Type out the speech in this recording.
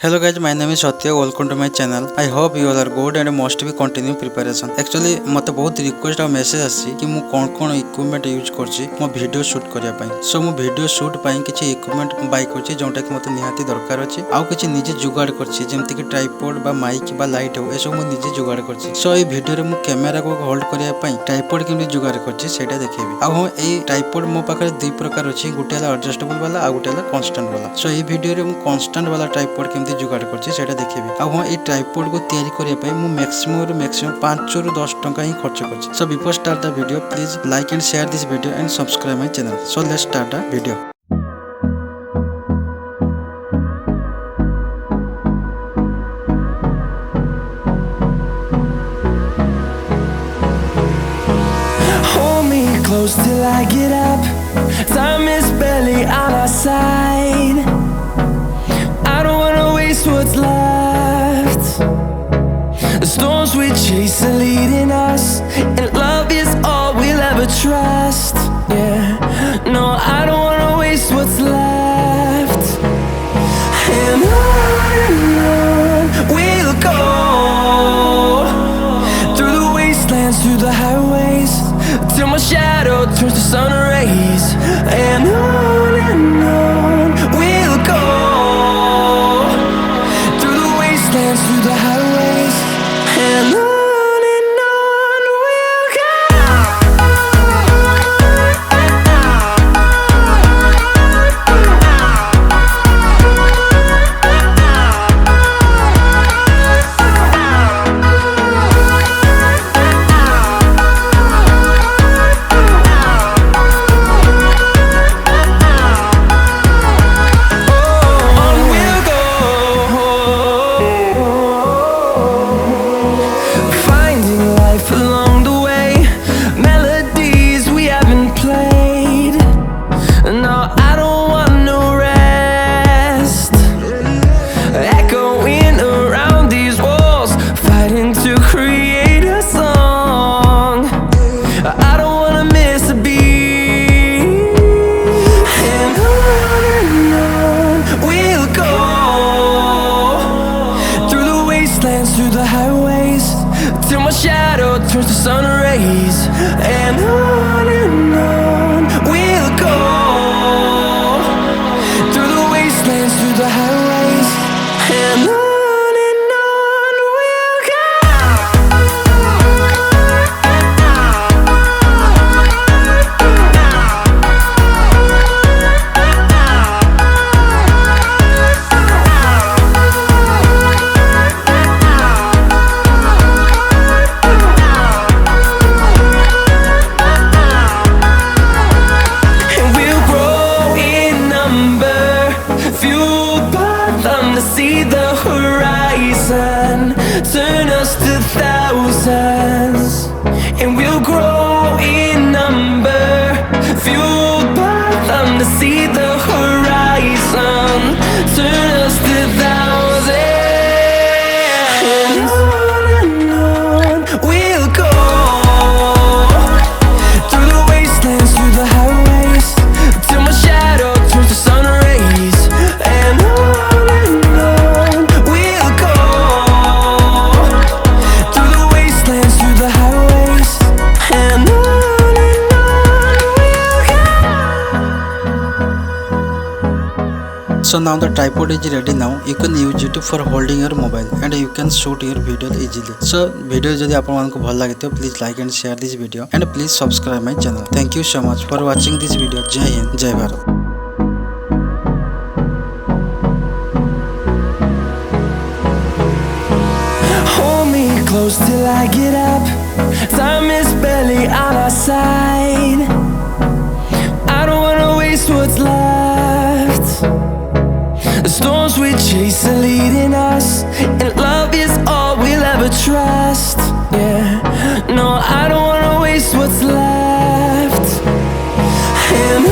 Hello guys, my name is Satya. Welcome to my channel. I hope you all are good and must be continue preparation. Actually मते बहुत request और message आसी कि मु कोन equipment use करछि मो video shoot करिया पई। सो मु वीडियो शूट पई किछि इक्विपमेंट बाय करछि जोंटा कि मते निहाती दरकार अछि। आउ किछि निजे जुगाड़ करछि जेमति कि ट्राइपॉड बा माइक बा लाइट हो एसो मु निजे जुगाड़ करछि। सो ए वीडियो रे मु कैमरा को होल्ड करिया पई ट्राइपॉड केमि जुगाड़ करछि सेटा देखेबी। आ हो ए ट्राइपॉड मो पाखरे दुई प्रकार अछि, गुटे हला एडजस्टेबल वाला आ गुटे हला कांस्टेंट वाला। सो ए वीडियो रे मु कांस्टेंट वाला ट्राइपॉड केमति जुगाड़ करछि सेटा देखेबी। आ हो ए ट्राइपॉड को तयारी करिया पई मु मैक्सिमम 5 रु 10 टंका ही खर्च करछि। So before start the video please like and share this video and subscribe my channel. So let's start the video. Hold me close till I get up. Time is barely on our side. I don't wanna waste what's left. The storms we chase are leading us, and love is all we'll ever trust. Yeah, no, I don't wanna waste what's left. And on we'll go, through the wastelands, through the highways, till my shadow turns to sun rays. And on we'll go, through the wastelands, through the highways, and on we'll go. Through the highways, till my shadow turns to sun rays. And on we'll go, through the wastelands, through the highways, and on we'll go. See the horizon, turn us to thousands, and we'll grow in number, fueled by them to see the horizon, turn us to thousands, and on we'll go, through the wastelands, through the highways, till my shadow turns to sun rays. And So now the tripod is ready. Now you can use it for holding your mobile and you can shoot your video easily. So video जदि आपन मानको भल लागे तो please like and share this video and please subscribe my channel. Thank you so much for watching this video. Jai Hind, Jai Bharat. hold me close till I get up. Time is barely on our side. I don't wanna waste what's left. The storms we chase are leading us, and love is all we'll ever trust. Yeah, no, I don't wanna waste what's left. And